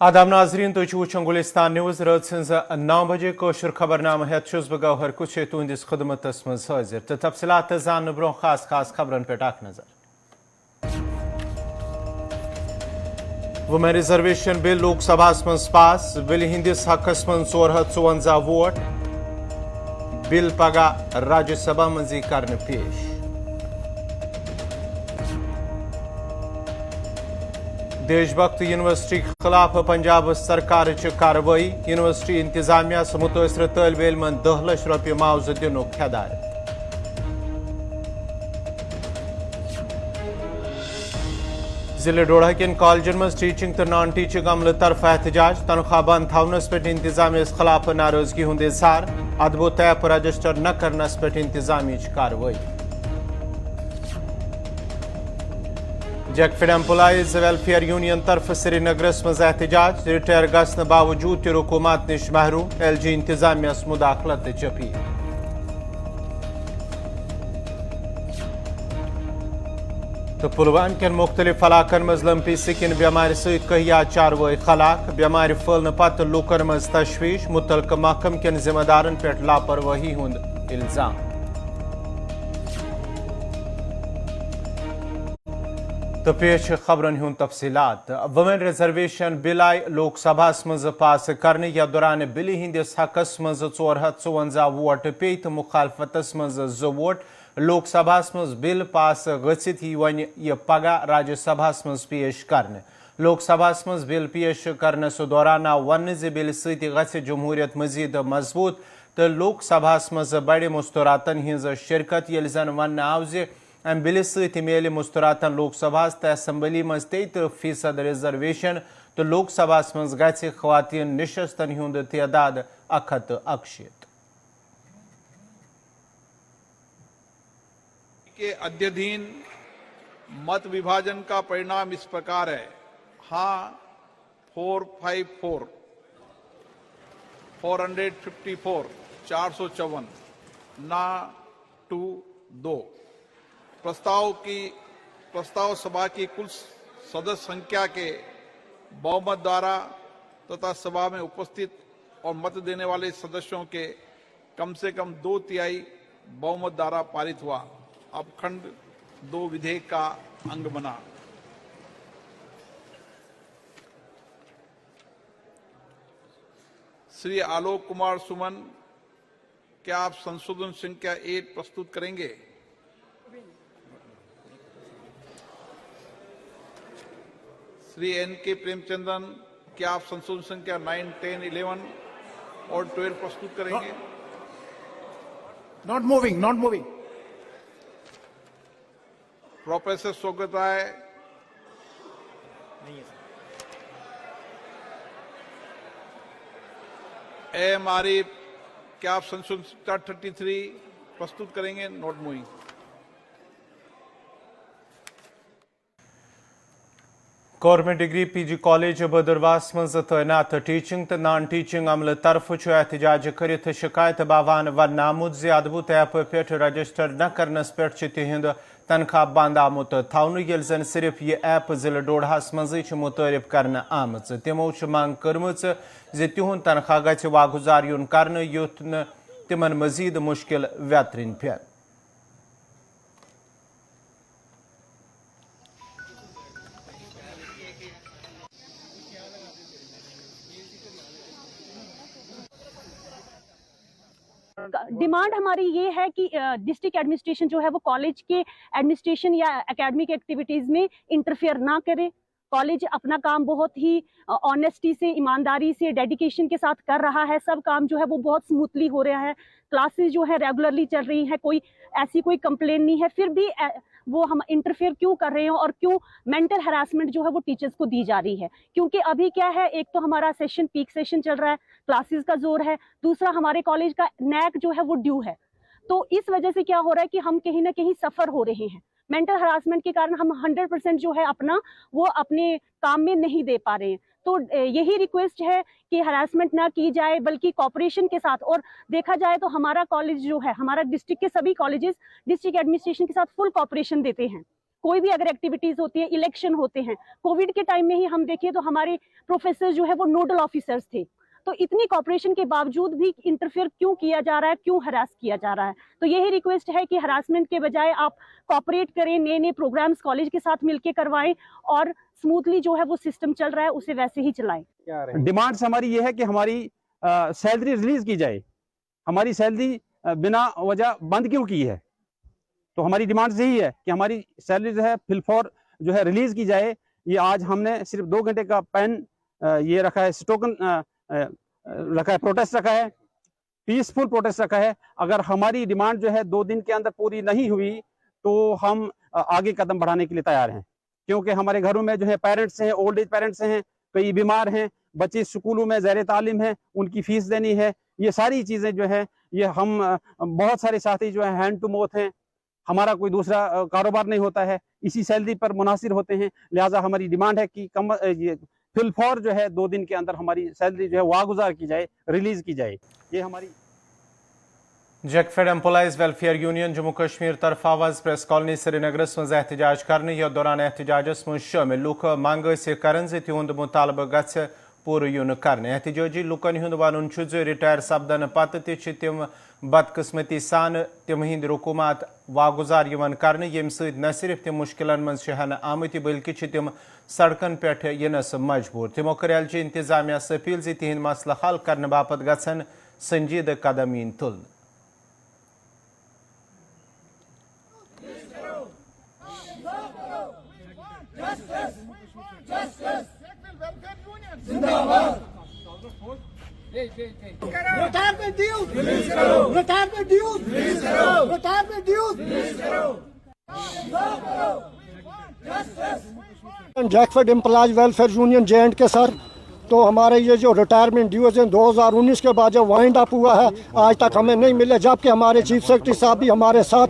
आदाब नाजरीन तो वुचान गुलिस्तान न्यूज रात सन्ज 9 बजे कोशर खबरनामा हेत छुस बह गौहर कुछ तुंदिस खदमतस मज हाजिर तो तफसीलात जान ब्रो खास खबरन पे अख नजर। वुमेन रिजर्वेशन बिल लोकसभा मज पास बिल हिंदिस हकस मज 454 वोट बिल पगह राज्यसभा मजी कर पेश। देशभक्त यूनिवर्सिटी खिलाफ पंजाब सरकार कार्रवाई यूनिवर्सिटी इंतजामिया मुतासर तालब इलमन 10 लाख रुपये मुआवजा दिनुक हिदायत। जिले डोडा कन कॉलेजन मज टीचिंग तो नॉन टीचिंग अमल तरफ एहतजाज तनख्वाह बंद थवनस पे इंतजामिया खिलाफ नाराजगी हुंद इजहार अदबो तैप रजिस्टर न करनस पे इंतजामिया कार्रवाई। जैकफिड एम्प्लॉइज वेलफेयर यूनियन तरफ श्रीनगरस मज एहतजाज रिटायर गसन बावजूद हुकूमत नश महरूम LG इंतजामिया मुदाखलत अपील। तो पुलवाम कन मुख्तलिफ इलाकन मज लंपी सिकिन बेमार सहित कहिया चारवाई खलाक बेमार फहलने पत लूकन मज तशवीश मुतलका महकम कन जिम्मेदारन पे लापरवाही हुंद इल्जाम। तो पेश खबरन हुन तफसीलात। वुमेन रिजर्वेशन बिल आय लोकसभा मज पास करने या दौरान बिल हिंदिस हकस मज 454 वोट पे तो मुखालफतस मज 2 वोट लोकसभा मज बिल पास गसित वन यह पगह राज्यसभा मज पेश करने। लोकसभा मज बिल पेश करनस दौरान आव वन बिल सत जमहूरियत मजीद मजबूत तो लोकसभा मज बड़े मुस्तरातन हिंज शिरकत ये जन वन आव अम बिल सत मेल मुस्तरातन लोकसभा तो असम्बली मज 33% रिजर्वेशन तो लोकसभा मज गि खवातीन निशस्तन हुंद तादाद 161। के अध्ययन मत विभाजन का परिणाम इस प्रकार है। हाँ 454, 454, 454, ना 2। प्रस्ताव सभा की कुल सदस्य संख्या के बहुमत द्वारा तथा सभा में उपस्थित और मत देने वाले सदस्यों के कम से कम 2/3 बहुमत द्वारा पारित हुआ। अब खंड 2 विधेयक का अंग बना। श्री आलोक कुमार सुमन, क्या आप संशोधन संख्या 8 प्रस्तुत करेंगे? श्री NK प्रेमचंदन, क्या आप संशोधन संख्या 9, 10, 11 और 12 प्रस्तुत करेंगे? Not moving. प्रोफेसर स्वागत राय, AM आरिफ, क्या आप संशोधन संख्या 33 प्रस्तुत करेंगे? Not moving. Government degree PG college Badarwas मज तैनात टीचिंग तो नॉन टीचिंग अमल तरफ एहतजाज कर शिकायत बावान वन आमुत अदबुत ऐप पे रजिस्टर न करनस पे तिहद तनख्वाह बंद आमुत थवन ये जन सिर्फ यह ऐप जिले डोडास मज मुतारिफ कर आम तमो मांग कर्म तिहुंद तनख्वाह गि वागुजार युन कर युथ न तिमन मजीद मुश्किल व्यतरन पे। डिमांड हमारी ये है कि डिस्ट्रिक्ट एडमिनिस्ट्रेशन जो है वो कॉलेज के एडमिनिस्ट्रेशन या एकेडमिक एक्टिविटीज में इंटरफेयर ना करे। कॉलेज अपना काम बहुत ही ऑनेस्टी से, ईमानदारी से, डेडिकेशन के साथ कर रहा है। सब काम जो है वो बहुत स्मूथली हो रहा है। क्लासेस जो है रेगुलरली चल रही हैं, कोई कंप्लेन नहीं है। फिर भी वो हम इंटरफेयर क्यों कर रहे हैं और क्यों मेंटल हरासमेंट जो है वो टीचर्स को दी जा रही है? क्योंकि अभी क्या है, एक तो हमारा पीक सेशन चल रहा है, क्लासेस का जोर है, दूसरा हमारे कॉलेज का नैक जो है वो ड्यू है। तो इस वजह से क्या हो रहा है कि हम कहीं ना कहीं सफर हो रहे हैं। मेंटल हरासमेंट के कारण हम 100% जो है अपने काम में नहीं दे पा रहे हैं। तो यही रिक्वेस्ट है कि हरासमेंट ना की जाए, बल्कि कॉपरेशन के साथ। और देखा जाए तो हमारा कॉलेज जो है, हमारा डिस्ट्रिक्ट के सभी कॉलेजेस डिस्ट्रिक्ट एडमिनिस्ट्रेशन के साथ फुल कॉपरेशन देते हैं। कोई भी अगर एक्टिविटीज होती है, इलेक्शन होते हैं, कोविड के टाइम में ही हम देखें तो हमारे प्रोफेसर जो है वो नोडल ऑफिसर्स थे, तो इतनी कॉपरेशन के बावजूद भी इंटरफेयर क्यों किया जा रहा है, क्यों हरास किया जा रहा है? तो यही रिक्वेस्ट है कि हरासमेंट के बजाय आप कॉपरेट करें, नए नए प्रोग्राम्स कॉलेज के साथ मिलकर करवाएं और स्मूथली जो है वो सिस्टम चल रहा है उसे वैसे ही चलाएं। डिमांड्स हमारी ये है कि हमारी सैलरी रिलीज की जाए। हमारी सैलरी बिना वजह बंद क्यों की है? तो हमारी डिमांड यही है कि हमारी सैलरी जो है फिलफॉर जो है रिलीज की जाए। ये आज हमने सिर्फ 2 घंटे का पेन ये रखा है, स्टोकन रखा है, प्रोटेस्ट रखा है, पीसफुल प्रोटेस्ट रखा है। अगर हमारी डिमांड जो है 2 दिन के अंदर पूरी नहीं हुई तो हम आगे कदम बढ़ाने के लिए तैयार हैं, क्योंकि हमारे घरों में जो है पेरेंट्स हैं, ओल्ड एज पेरेंट्स हैं, कई बीमार हैं, बच्चे स्कूलों में ज़ैर तालीम हैं, उनकी फीस देनी है। ये सारी चीज़ें जो है ये हम बहुत सारे साथी जो है हैंड टू माउथ हैं, हमारा कोई दूसरा कारोबार नहीं होता है, इसी सैलरी पर मुनासिर होते हैं। लिहाजा हमारी डिमांड है कि ये फिलफॉर जो है 2 दिन के अंदर हमारी सैलरी जो है वागुजार की जाए, रिलीज की जाए। ये हमारी JAKFED employees welfare union Jammu Kashmir तरफ आवाज प्रेस कॉलोनी श्रीनगरस मज एहतजाज करने या दौरान एहतजाजस मज शामिल लूक मंग कर तिहुंद मुतालबह गछ पूरा यून करने। एहतजाजी लुकन हुंद वन रिटायर सपदन पत तिम बदकिस्मती सान तिम हिंद रुकूमत वागुजार करने येम सत न सिर्फ तिम मुश्किलन मज हन आमत बल्कि तिम सड़कन पे यनस मजबूर। तिमो कर एलची इंतजामिया अपील जी तिहंद मसला हल करने बापत गछन संजीद कदम इन तुल। Retirement dues! Release करो! Retirement dues! Release करो! Retirement dues! Release करो! JAKFED employees welfare union J and K sir, तो हमारे ये जो रिटायरमेंट ड्यूज हैं 2019 के बाद जो वाइंड अप हुआ है आज तक हमें नहीं मिले, जबकि हमारे चीफ सेक्रेटरी साहब भी हमारे साथ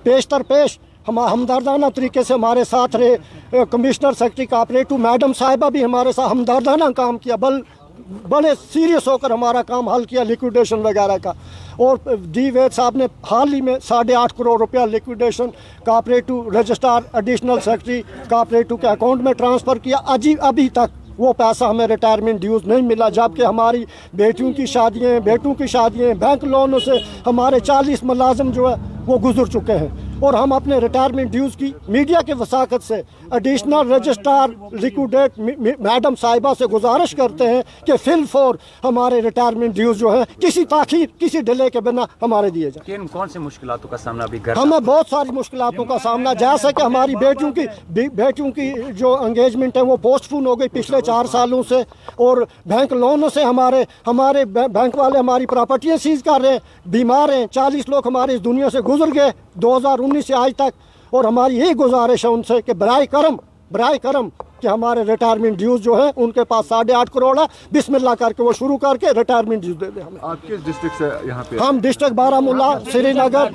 पेश हम हमदर्दाना तरीके से हमारे साथ रहे। कमिश्नर सेक्रेटरी कोऑपरेटिव मैडम साहिबा भी हमारे साथ हमदर्दाना काम किया, बड़े सीरियस होकर हमारा काम हल किया लिक्विडेशन वगैरह का। और डी वेद साहब ने हाल ही में 8.5 करोड़ रुपया liquidation cooperative registrar additional secretary cooperative के अकाउंट में ट्रांसफ़र किया। अभी तक वो पैसा हमें रिटायरमेंट ड्यूज़ नहीं मिला, जबकि हमारी बेटियों की शादियाँ बैंक लोनों से हमारे 40 मुलाजिम जो है वो गुजर चुके हैं। और हम अपने रिटायरमेंट ड्यूज़ की मीडिया के वसाकत से एडिशनल रजिस्ट्रार लिक्विडेट मैडम साहिबा से गुजारिश करते हैं कि फिल फॉर हमारे रिटायरमेंट ड्यूज़ जो है किसी ताख़ीर किसी डिले के बिना हमारे दिए जाए। कौन सी मुश्किलातों का सामना अभी हमें बहुत सारी मुश्किलातों का सामना, जैसे कि हमारी बेटियों की जो एंगेजमेंट है वो पोस्टपोन हो गई पिछले 4 सालों से, और बैंक लोनों से हमारे बैंक वाले हमारी प्रॉपर्टियाँ सीज कर रहे हैं। बीमार हैं, 40 लोग हमारे इस दुनिया से गुजर गए 2019 से आज तक। और हमारी यही गुजारिश है उनसे कि बराए करम कि हमारे रिटायरमेंट ड्यूज़ जो है उनके पास 8.5 करोड़ है, बिस्मिल्लाह करके वो शुरू करके रिटायरमेंट ड्यूज़ दे दें हमें। आप किस डिस्ट्रिक्ट से यहाँ पे? हम डिस्ट्रिक्ट बारामूला श्रीनगर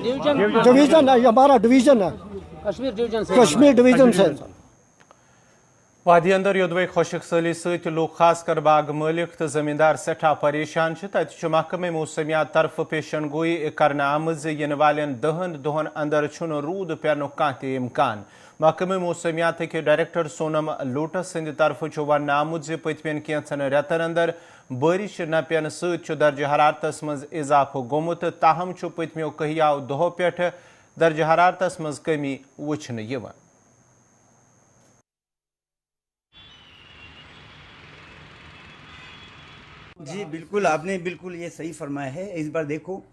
डिवीज़न है, हमारा डिवीज़न है, कश्मीर डिवीज़न से। वादी अंदर योदवे खुशक सली सत लोग खास कर बाग मालिक तो जमींदार सठा परेशान तत महकमे मौसमियात तरफ पेशन गोई करने आमज इन वालन 10 दोहन अंदर रूद पेन कह इम्कान। महकमे मौसमियात के डायरेक्टर सोनम लोटस सद तरफ वन आमुत पतमें कैंसन रेतन अंदर बारिश न पेन सत दर्ज हरारतस मज इजाफो गोमुत, ताहम पतमो कहियाव दहो पे दर्ज हरारतस मज कमी वुचन यिवान। जी बिल्कुल, आपने बिल्कुल ये सही फरमाया है। इस बार देखो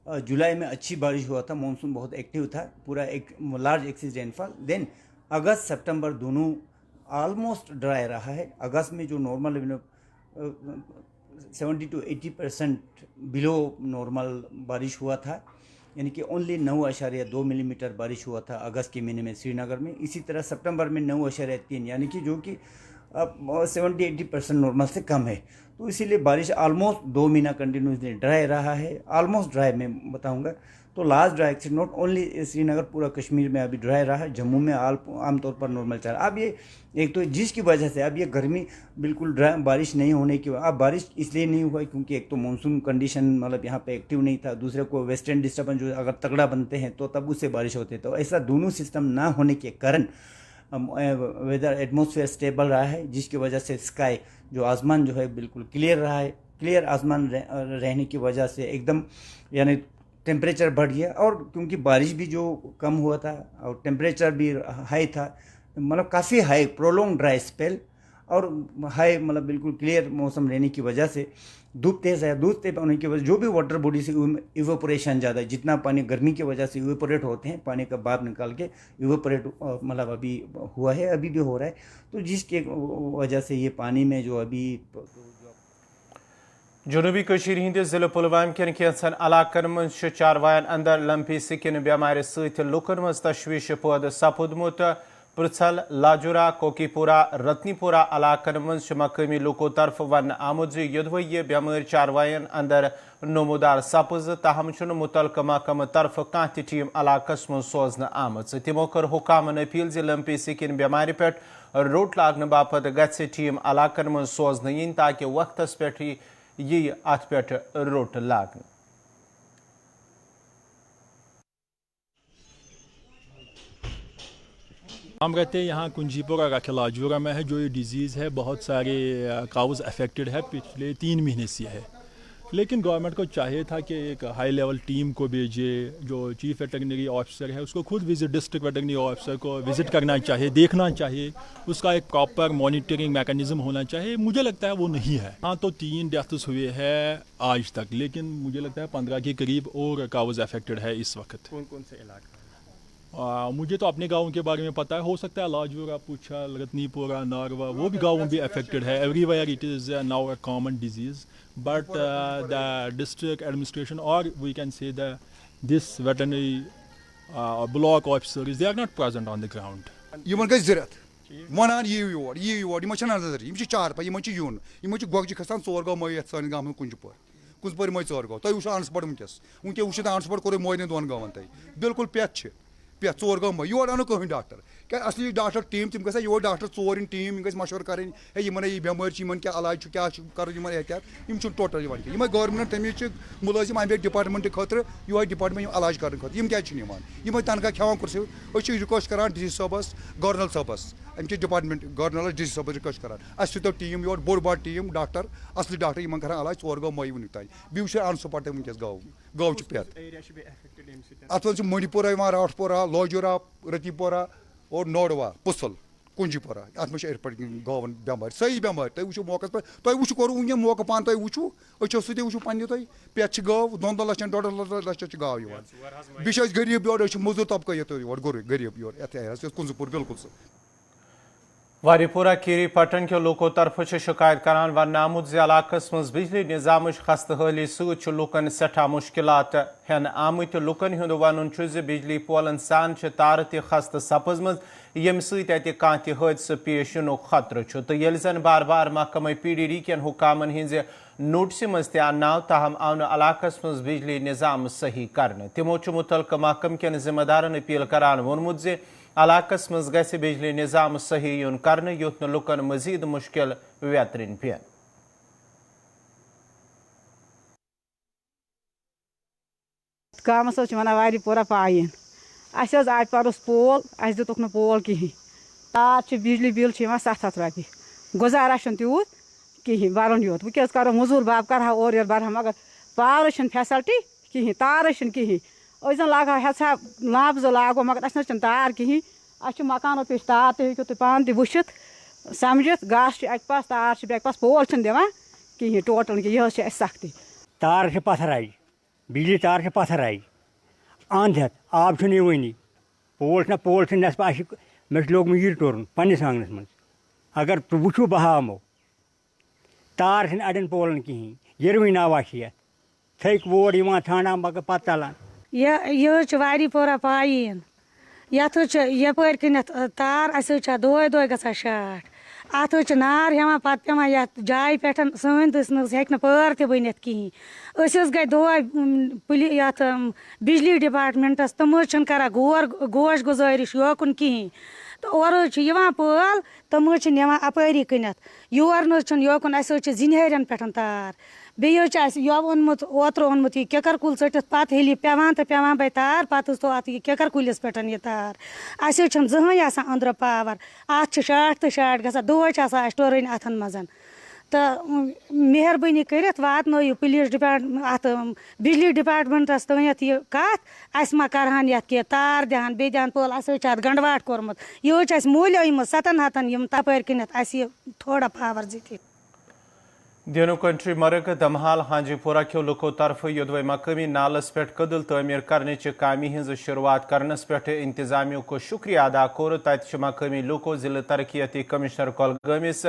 जुलाई में अच्छी बारिश हुआ था, मानसून बहुत एक्टिव था, पूरा एक लार्ज एक्सिस रेनफॉल। देन अगस्त सितंबर दोनों ऑलमोस्ट ड्राई रहा है। अगस्त में जो नॉर्मल 70 to 80% बिलो नॉर्मल बारिश हुआ था, यानी कि ओनली 9.2 मिलीमीटर बारिश हुआ था अगस्त के महीने में श्रीनगर में। इसी तरह सितंबर में 9.3, यानी कि जो कि 70-80% नॉर्मल से कम है। तो इसीलिए बारिश ऑलमोस्ट 2 महीना कंटिन्यूसली ड्राई रहा है, ऑलमोस्ट ड्राई मैं बताऊंगा। तो last dry accident not only Srinagar, पूरा कश्मीर में अभी ड्राई रहा है, जम्मू में आमतौर पर नॉर्मल चल रहा है। अब ये एक तो जिसकी वजह से अब ये गर्मी बिल्कुल ड्राई, बारिश नहीं होने की, अब बारिश इसलिए नहीं हुआ क्योंकि एक तो मानसून कंडीशन मतलब यहाँ पे एक्टिव नहीं था, दूसरे को वेस्टर्न डिस्टर्बेंस जो अगर तगड़ा बनते हैं तो तब उससे बारिश होती है। तो ऐसा दोनों सिस्टम ना होने के कारण वेदर एटमॉस्फेयर स्टेबल रहा है, जिसकी वजह से स्काई जो आसमान जो है बिल्कुल क्लियर रहा है। क्लियर आसमान रहने की वजह से एकदम यानी टेम्परेचर बढ़ गया, और क्योंकि बारिश भी जो कम हुआ था और टेम्परेचर भी हाई था, मतलब काफ़ी हाई प्रोलॉन्ग ड्राई स्पेल और हाई मतलब बिल्कुल क्लियर मौसम रहने की वजह से धूप तेज़ है। धूप तेज होने की वजह जो भी वाटर बॉडी से इवेपोरेशन ज़्यादा है, जितना पानी गर्मी की वजह से इवेपोरेट होते हैं, पानी का भाप निकाल के इवेपोरेट मतलब अभी हुआ है, अभी भी हो रहा है। तो जिसके वजह से ये पानी में जो अभी जनूबी कशीर हिंदिस जिले पुलवाम केन कैंसन इलाकन मज चारवायन अंदर लंपी सिकिन बेमार सत लुकन मज तशवीश पौद सपुदमुत। पृथल, लाजुरा, कोकीपुरा, रत्नीपुरा इलाकन मज मकामी लुको तरफ वन आमुद यदव यह बेमार चारवायन अंदर नमूदार सपज, ताहम मुतलका महकम तरफ कह टीम इलाकस मज सोजन आमच। तिमो कर हुकामन अपील ज लंपी सिकिन बेमार पे रोट लागन बापत गि टीम इलाकन मज सोजन इन ताकि वक्तस पे यह अत पे रोट लागन। हम रहते हैं यहाँ कुंजीपुरा राखिलाजूरा में है। जो ये डिज़ीज़ है बहुत सारे काउज अफेक्टेड है, पिछले 3 महीने से है। लेकिन गवर्नमेंट को चाहिए था कि एक हाई लेवल टीम को भेजे, जो चीफ वेटरनरी ऑफिसर है उसको खुद विजिट, डिस्ट्रिक्ट वेटरनरी ऑफिसर को विजिट करना चाहिए, देखना चाहिए, उसका एक प्रॉपर मॉनिटरिंग मैकेनिज्म होना चाहिए। मुझे लगता है वो नहीं है। हाँ, तो 3 डेथ्स हुए हैं आज तक, लेकिन मुझे लगता है 15 के करीब और काउज अफेक्टेड है इस वक्त। कौन कौन से इलाके? मुझे तो अपने गाँव के बारे में पता है, हो सकता है लाजूरा, पुछल, रत्नीपुरा, नारवा, वो भी गाँव भी अफेक्टेड है। Everywhere it is now a common disease, but the district administration, or we can say this veterinary block officers, they are not present on the ground. Yemen गई ज़रूरत वनान योर यम नजर यम चार पे यम यून यम गोगज खसान 4 गाँव मई सान गाँव कुंजपुर मई 4 गाँव तुम वो अनस्पॉट वनकस वो अनस्पॉट कोर मोयन 2 गाँव तुम बिल्कुल पेथ 4 गाँव मई योर अनु कहीं डॉक्टर क्या असली डॉक्टर टीम तम ग योर डॉक्टर 4 टीम ग मशवर कर बेमार क्या इलाज क्या कर एहतियात टोटल यम गवर्नमेंट तमिच मुलाजिम अमे डिपार्टमेंट खतर यो डिपार्टमेंट इलाज कर क्या तनख्वाह खेवान कुर्सो रिक्वेस्ट करान डी सी साहबस गवर्नर साहबस अमे डिपार्टमेंट गवर्नर डी सी साहब रिक्वेस्ट करान तो टीम योर बोड़ बार टीम डॉक्टर असली डॉक्टर इन कर इलाज 4 गाँव मई वन तान बीस अनसपॉट वनकस गाँव पेत अत मणिपुरा राठपुरा लाजूरा रतिपुरा और नोडवा पुसल कुंजीपुरा अत मे गाँव बेमार सही बेमार तुम वो मौके पे तुम वो कोर वह मौका पान तुम वो अच्छो सो वो पे पेथ गाँव 2 लक्ष 2.5 लक्ष गाँव बीस गरीब योर मजदूर तबका योर गरीब योर ये कुंजपुर बिल्कुल वारीपुरा कीरी पटन के लोको तरफ शिकायत करान वन आमुद इलाकस मज बिजली निजाम खस्तहाली सत लुकन सठा मुश्किलात हेन आमत लुकन हुंद वन बिजली पोलन सान तार तस्त सपजम यम सत हादसा पेश इन खतर तो ये जन बार बार महकमा PDD कन हुकामन हिंज नोटिस मज तव ताहम आव इलाकस मज बिजली निजाम सही कर तमो मुतलका महकम कन जिम्मेदारन अपील करान वोनमुत इलाकस मज गि बिजली निजाम सही यून कर युथ न लुकन मजीद मुश्किल वेतरन पे गाँवस वन वारीपुरा पाइन आय परस पोल दुक पोल कहें आज बिजली बिल 700 रपी गुजारा तूत कहें बरन योत वह करो मजूर बाब कर और ये बरहा मगर पावर फैसलटी कहें तार कहें अन लगा हेसा लाभ लागो मगर अस तार कहें अस मकानों पे तार तुम तुम पान वुचित समझित घास अक पास तार बेक पास पोल दिवान कहें टोटल यह सख्ती तार पत्थर बिजली तार पत्थर अंध हेत आब यवानी पोल नस्प मे लोग यह टोरन पन्नस आंगनस मज अगर वो बहामो तार अड़न पोलन कहें यरवी नावा थक वोर थाना मगर पत् चलान यह वारीपुरा पाइन यप कन तार दोए दोए ग शार्ट ات نار ہیوان پتہ پیوان یتھ جائے پہ سن تو ہیٚکہِ نہٕ پٲر تہِ بٔنِتھ کِہیٖنۍ أسۍ حظ گٔے دۄہے یتھ بجلی ڈپارٹمنٹس تِم حظ چھِنہٕ کران گوش گُزٲرِش یوکُن کِہیٖنۍ تو اورٕ حظ چھِ یِوان پٲل تِم حظ چھِ نِوان اپٲری کٕنِتھ یور نہٕ حظ چھُنہٕ یوکُن اَسہِ حظ چھِ زِنہٲرٮ۪ن پٮ۪ٹھ تار بیٚیہِ حظ چھِ اَسہِ یوٕ اوٚنمُت اوترٕ اوٚنمُت یہِ کِکر کُل ژٔٹِتھ پتہٕ ییٚلہِ یہِ پیوان تہٕ پیوان بے تار پتہٕ حظ تھوٚو اَتھ یہِ کِکر کُلِس پٮ۪ٹھ یہِ تار اَسہِ حظ چھُنہٕ زٕہٕنۍ آسان أنٛدرٕ پاور اَتھ چھِ شاٹ تہٕ شاٹ گژھان دۄہے چھِ آسان اَسہِ ٹٔرٕنۍ اَتھن منٛز تہٕ مہربٲنی کٔرِتھ واتنٲیِو پُلیٖس اَتھ بجلی ڈپارٹمنٹس تانٮ۪تھ یہِ کَتھ اَسہِ ما کرہن یَتھ کینٛہہ تار دِہن بیٚیہِ دِہن پٲل اَسہِ حظ چھِ اَتھ گنٛڈواٹ کوٚرمُت یہِ حظ چھِ اَسہِ مٔلۍ 700 یِم تپٲرۍ کِنٮ۪تھ اَسہِ یہِ تھوڑا پاور زِٹھِ دینو کنٹری مرگ دمحال ہانجی پورہ کیو لکو طرف یودوے مقامی نالس پہ قدل تعمیر کرنے کامہ ہز شروعات کرنس پہ انتظامیہ کو شکریہ ادا کور تت مقامی لوکو ضلع ترقیاتی کمشنر کۄلگٲمِس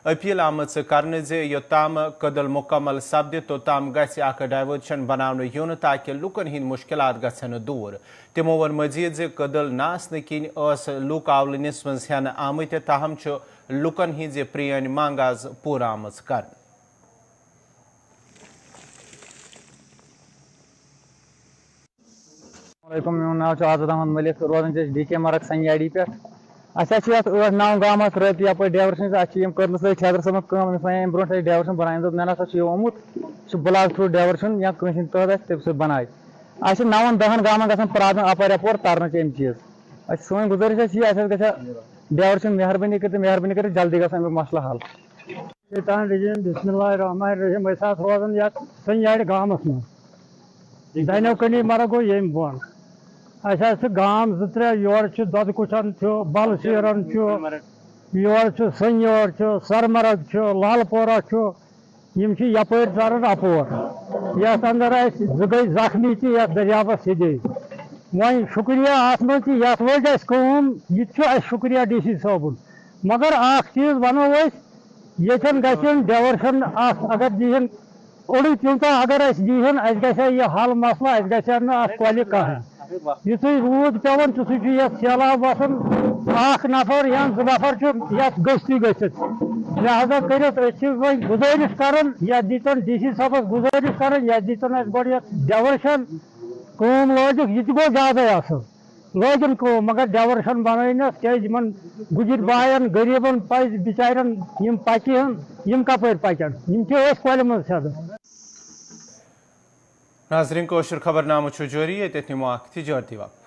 اپیل آمت کرنے یوتام قدل مکمل سپدِ توتام گژھِ اکھ ڈائیورشن بناونہٕ یُن تاکہ لُکن ہند مشکلات گژھن دور تمو ووٚن مزید قدل ناسنہٕ کِنۍ ٲس لُکھ آولنس منٛز ہٮ۪نہٕ آمٕتۍ تاہم چھُ لُکن ہٕنٛزِ پرٛٲنۍ منٛگ آز پوٗرٕ آمٕژ کرنہٕ میون ناو آزاد احمد ملک روزان ڈی کے مرگ سنیاڑی پہ اچھا 8-9 گامس رٲبطہٕ یپٲرۍ ڈیورشن اچھا کٔرمٕژ ٹھیکدر صٲبن کٲم أمِس وَنے امہِ برونٛٹھ اَسہِ ڈیورشن بناوٕنۍ دوٚپ مےٚ نسا چھُ یہِ آمُت یہِ چھُ بلاک تھروٗ ڈیورشن یا کٲنٛسہِ ہِنٛدۍ تحت آسہِ تَمہِ سۭتۍ بنایہِ اَسہِ چھِ 9-10 گامن گژھان پرابلم اپٲرۍ یپور ترنٕچ اَمہِ چیٖز اَسہِ سٲنۍ گُزٲرِش چھِ یہِ اَسہِ حظ گژھِ ڈیورشن مہربٲنی کٔرِتھ جلدی گژھِ امیُک مسلہٕ حل شیطان رجیم بسم اللہ الرحمن الرحیم أسۍ حظ روزان یتھ سنیاڑِ گامس منٛز دانیو کنی مرگ گوٚو ییٚمہِ بۄن اَسہِ حظ چھِ گام 2-3 یورٕ چھُ دۄدٕ کُٹھن چھُ بل شیرن چھُ یورٕ چھُ سنیور چھُ سرمرگ چھُ لال پورہ چھُ یِم چھِ یپٲرۍ ژران اپور یتھ اندر اَسہِ 2 گٔے زخمی تہِ یتھ دٔریاوس سیٚدے وۄنۍ شُکریہ اَتھ منٛز تہِ یتھ وٲج اَسہِ کٲم یہِ تہِ چھُ اَسہِ شُکریہ ڈی سی صٲبُن مگر اکھ چیٖز ونو أسۍ ییٚتٮ۪ن گژھن ڈیورشن اکھ اگر دِہن اوٚڑُے تیوٗتاہ اگر اَسہِ دِہن اَسہِ گژھِ ہا یہِ حل مسلہٕ اَسہِ گژھِ ہا نہٕ اَتھ کۄلہِ کانٛہہ یِتھُے روٗد پیوان تِتھُے چھُ یتھ سیلاب وسان اکھ نفر یا 2 نفر چھُ یتھ گٔژھتٕے گٔژھِتھ لہذا کٔرِتھ أسۍ چھِ وۄنۍ گُزٲرِش کران یتھ دیٖتن ڈی سی صٲبس گُزٲرِش کران یتھ دیٖتن اَسہِ گۄڈٕ یتھ ڈیورشن کٲم لٲجِکھ یہِ تہِ گوٚو زیادَے اصل لٲگِن کٲم مگر ڈیورشن بنٲینس کیازِ یِمن گُجِرۍ باین غریٖبن پزِ بِچارٮ۪ن یِم پکہِ ہن یِم کپٲرۍ پکن یِم چھِ أسۍ کۄلہِ منٛز سیٚدٕ ناظرین کوشر خبر نامہ جاری ییٚتٮ۪تھ نِمو اکھ تجارتی وقت